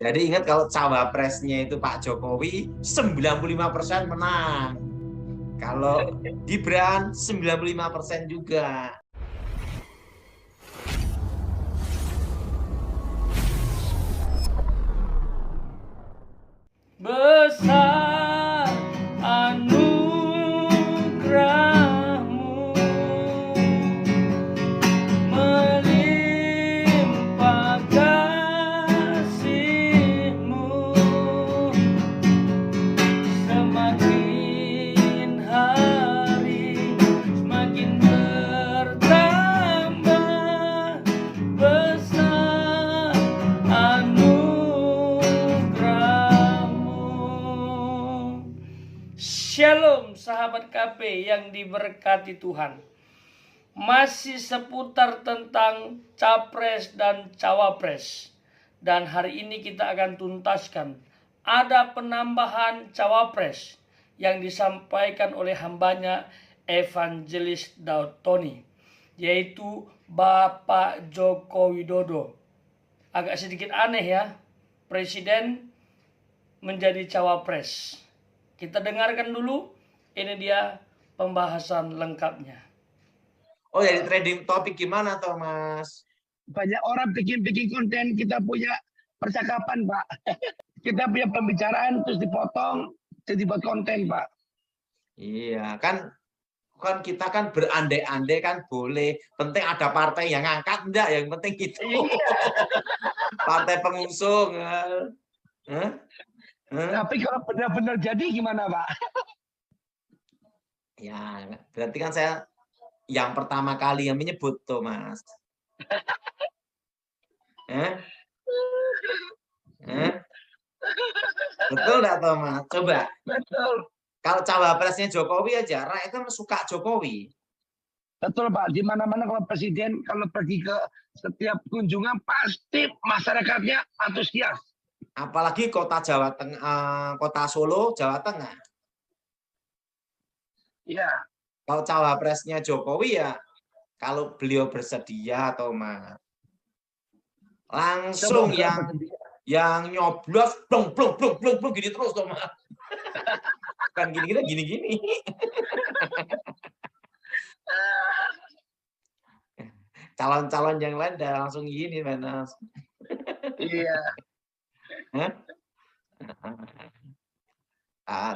Jadi ingat kalau cawapresnya itu Pak Jokowi 95% menang. Kalau Gibran 95% juga. Besar anugerahmu, melimpah kasih-Mu, semakin hari semakin bertambah besar anugerahmu. Shalom sahabat KP yang diberkati Tuhan. Masih seputar tentang capres dan cawapres. Dan hari ini kita akan tuntaskan ada penambahan cawapres yang disampaikan oleh hambanya Evangelis Daud Tony, yaitu Bapak Joko Widodo. Agak sedikit aneh ya, presiden menjadi cawapres. Kita dengarkan dulu, ini dia pembahasan lengkapnya. Oh, jadi trending topik gimana toh, Mas? Banyak orang bikin konten, kita punya percakapan, Pak. Kita punya pembicaraan terus dipotong, jadi buat konten, Pak. Iya, kan kita kan berandai-andai kan boleh. Penting ada partai yang ngangkat enggak, yang penting itu. Partai pengusung. Tapi kalau benar-benar jadi gimana, Pak? Ya, berarti kan saya yang pertama kali yang menyebut tuh, Mas. Betul nggak, Mas? Coba. Betul. Kalau cawapresnya Jokowi aja, rakyat kan suka Jokowi. Betul, Pak. Di mana-mana kalau presiden, kalau pergi ke setiap kunjungan, pasti masyarakatnya antusias. Apalagi kota Jawa Tengah, kota Solo, Jawa Tengah. Iya. Kalau cawapresnya Jokowi ya, kalau beliau bersedia atau Mas, langsung yang nyoblos blong gini terus toh, Mas. Kan gini. Calon-calon yang lain udah langsung gini, Mas. Iya.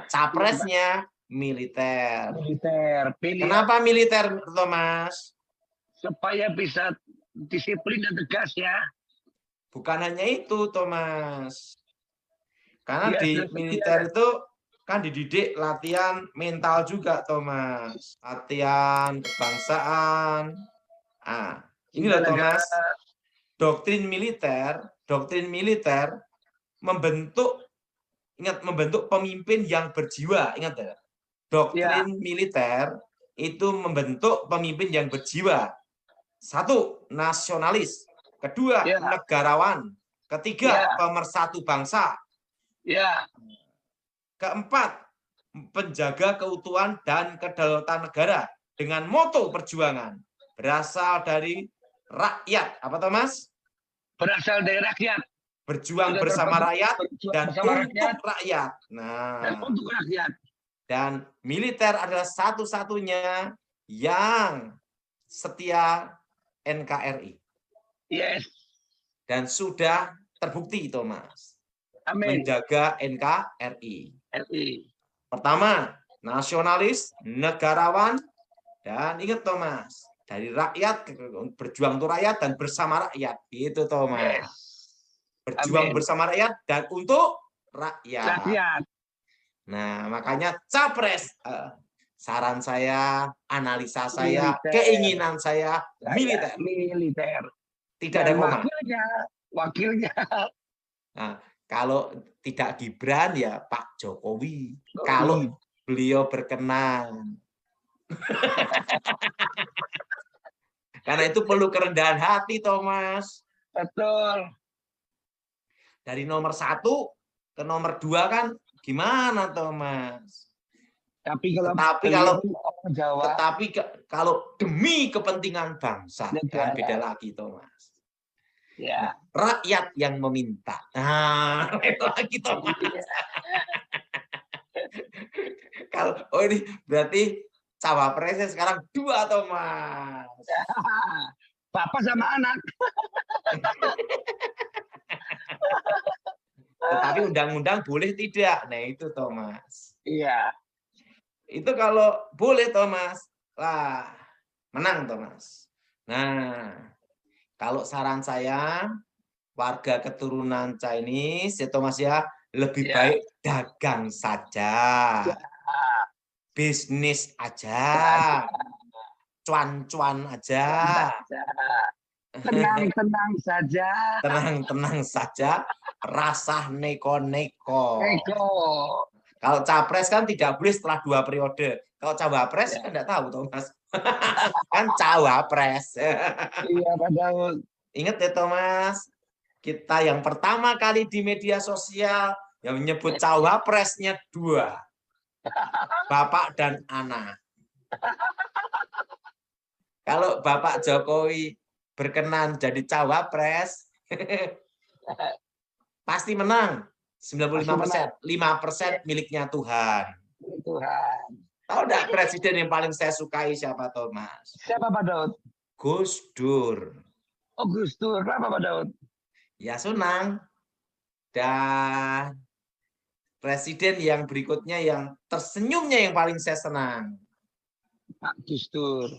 Capresnya militer. Kenapa militer, Thomas? Supaya bisa disiplin dan tegas ya. Bukan hanya itu, Thomas. Karena di militer itu kan dididik latihan mental juga, Thomas. Latihan kebangsaan. Ini loh, Thomas. Doktrin militer membentuk pemimpin yang berjiwa. Ingat ya? Doktrin militer itu membentuk pemimpin yang berjiwa. 1, nasionalis. 2, negarawan. 3, pemersatu bangsa. 4, penjaga keutuhan dan kedaulatan negara dengan moto perjuangan berasal dari rakyat. Apa, Thomas? Berasal dari rakyat. Berjuang bersama rakyat dan untuk rakyat. Dan untuk rakyat. Dan militer adalah satu-satunya yang setia NKRI. Yes. Dan sudah terbukti, Thomas. Amin. Menjaga NKRI. RI. Pertama, nasionalis, negarawan, dan ingat, Thomas, dari rakyat, berjuang untuk rakyat dan bersama rakyat. Itu, Thomas. Yes. Berjuang bersama rakyat dan untuk rakyat. Nah, makanya capres, saran saya, analisa saya, keinginan saya, militer. Tidak ada koma. Wakilnya. Nah, kalau tidak Gibran ya Pak Jokowi. Kalau beliau berkenan. Karena itu perlu kerendahan hati, Thomas. Betul. Dari nomor 1 ke nomor 2 kan gimana, Thomas? Tapi kalau demi kepentingan bangsa kan beda lagi, Thomas. Ya. Rakyat yang meminta. Nah, itu lagi Thomas. Kalau ini berarti cawapresnya sekarang 2 Thomas. Papa sama anak. Tetapi undang-undang boleh tidak? Nah itu Thomas. Iya. Itu kalau boleh Thomas, lah menang Thomas. Nah, kalau saran saya warga keturunan Chinese ya Thomas ya, lebih baik dagang saja. Bisnis aja. Cuan-cuan aja. Tenang-tenang saja. Tenang-tenang saja. Rasah neko-neko. Eko. Kalau capres kan tidak boleh setelah 2 periode. Kalau cawapres kan enggak tahu Thomas. Kan cawapres. Iya Pak Daud. Ingat ya Thomas, kita yang pertama kali di media sosial yang menyebut cawapresnya 2. Bapak dan anak. Kalau Bapak Jokowi berkenan jadi cawapres, pasti menang. 95%. 5% miliknya Tuhan. Tuhan. Tahu enggak presiden yang paling saya sukai siapa Thomas? Siapa Pak Daud? Gus Dur. Oh Gus Dur. Kenapa Pak Daud? Ya senang. Dan presiden yang berikutnya yang tersenyumnya yang paling saya senang. Pak Gus Dur.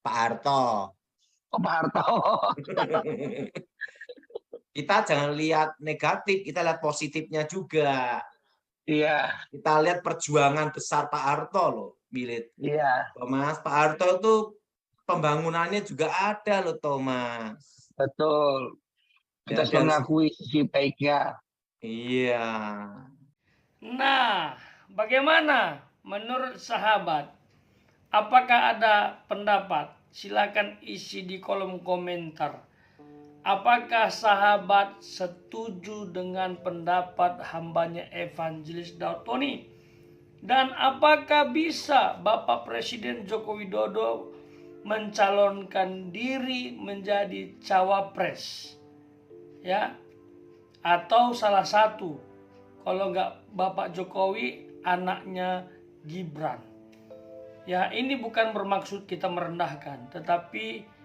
Pak Harto. Oh Pak Harto. Kita jangan lihat negatif, kita lihat positifnya juga. Iya. Kita lihat perjuangan besar Pak Harto loh, milit. Iya. Thomas, Pak Harto itu pembangunannya juga ada loh, Thomas. Betul. Kita harus mengakui sisi baiknya. Iya. Nah, bagaimana menurut sahabat? Apakah ada pendapat? Silakan isi di kolom komentar. Apakah sahabat setuju dengan pendapat hambanya Evangelis Daud Tony? Dan apakah bisa Bapak Presiden Joko Widodo mencalonkan diri menjadi cawapres? Ya, atau salah satu, kalau nggak Bapak Jokowi, anaknya Gibran. Ya, ini bukan bermaksud kita merendahkan, tetapi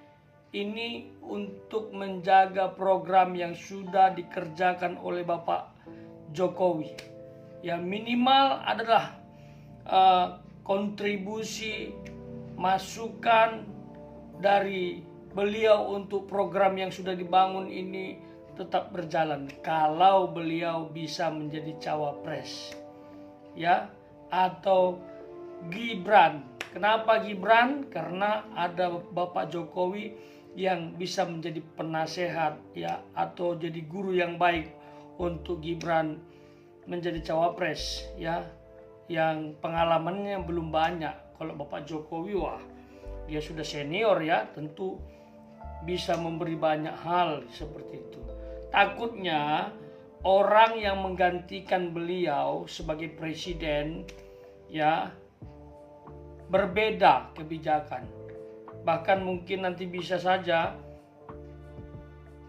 ini untuk menjaga program yang sudah dikerjakan oleh Bapak Jokowi. Ya, minimal adalah kontribusi masukan dari beliau untuk program yang sudah dibangun ini tetap berjalan kalau beliau bisa menjadi cawapres, ya, atau Gibran. Kenapa Gibran? Karena ada Bapak Jokowi yang bisa menjadi penasehat, ya, atau jadi guru yang baik untuk Gibran menjadi cawapres, ya, yang pengalamannya belum banyak. Kalau Bapak Jokowi, wah, dia sudah senior, ya, tentu bisa memberi banyak hal seperti itu. Takutnya orang yang menggantikan beliau sebagai presiden, ya, berbeda kebijakan. Bahkan mungkin nanti bisa saja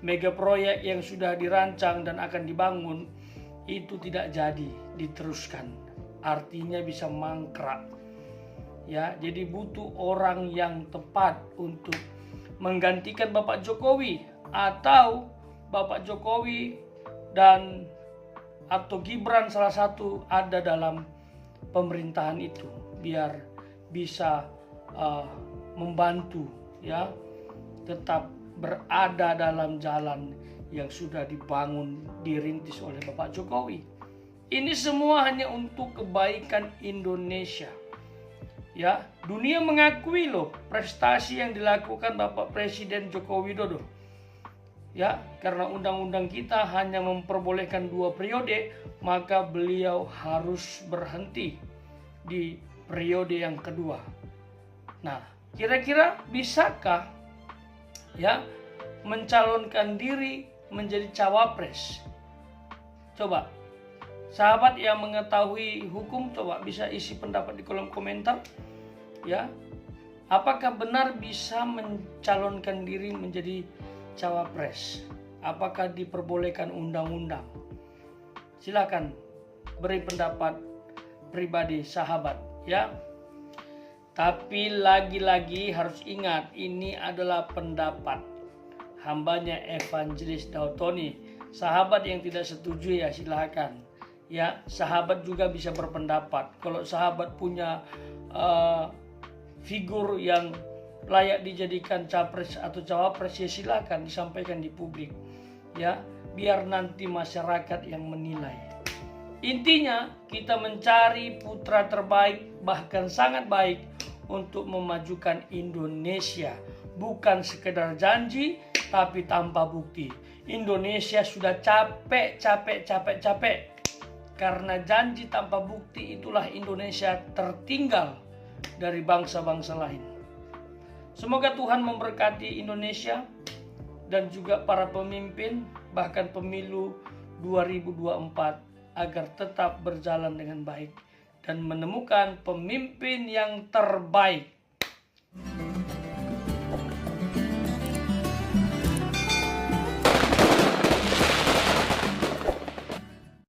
mega proyek yang sudah dirancang dan akan dibangun itu tidak jadi diteruskan. Artinya bisa mangkrak. Ya, jadi butuh orang yang tepat untuk menggantikan Bapak Jokowi, atau Bapak Jokowi dan atau Gibran salah satu ada dalam pemerintahan itu biar bisa membantu, ya, tetap berada dalam jalan yang sudah dibangun, dirintis oleh Bapak Jokowi. Ini semua hanya untuk kebaikan Indonesia. Ya, dunia mengakui loh prestasi yang dilakukan Bapak Presiden Joko Widodo. Ya, karena undang-undang kita hanya memperbolehkan 2 periode, maka beliau harus berhenti di periode yang kedua. Nah, kira-kira bisakah, ya, mencalonkan diri menjadi cawapres? Coba, sahabat yang mengetahui hukum, coba bisa isi pendapat di kolom komentar, ya. Apakah benar bisa mencalonkan diri menjadi cawapres? apakah diperbolehkan undang-undang? Silakan beri pendapat pribadi sahabat ya. Tapi lagi-lagi harus ingat, ini adalah pendapat hambanya Evangelis Daud Tony. Sahabat yang tidak setuju ya silakan. Ya, sahabat juga bisa berpendapat. Kalau sahabat punya figur yang layak dijadikan capres atau cawapres, ya silakan disampaikan di publik. Ya, biar nanti masyarakat yang menilai. Intinya kita mencari putra terbaik, bahkan sangat baik untuk memajukan Indonesia. Bukan sekedar janji tapi tanpa bukti. Indonesia sudah capek. Karena janji tanpa bukti itulah Indonesia tertinggal dari bangsa-bangsa lain. Semoga Tuhan memberkati Indonesia dan juga para pemimpin, bahkan pemilu 2024 agar tetap berjalan dengan baik dan menemukan pemimpin yang terbaik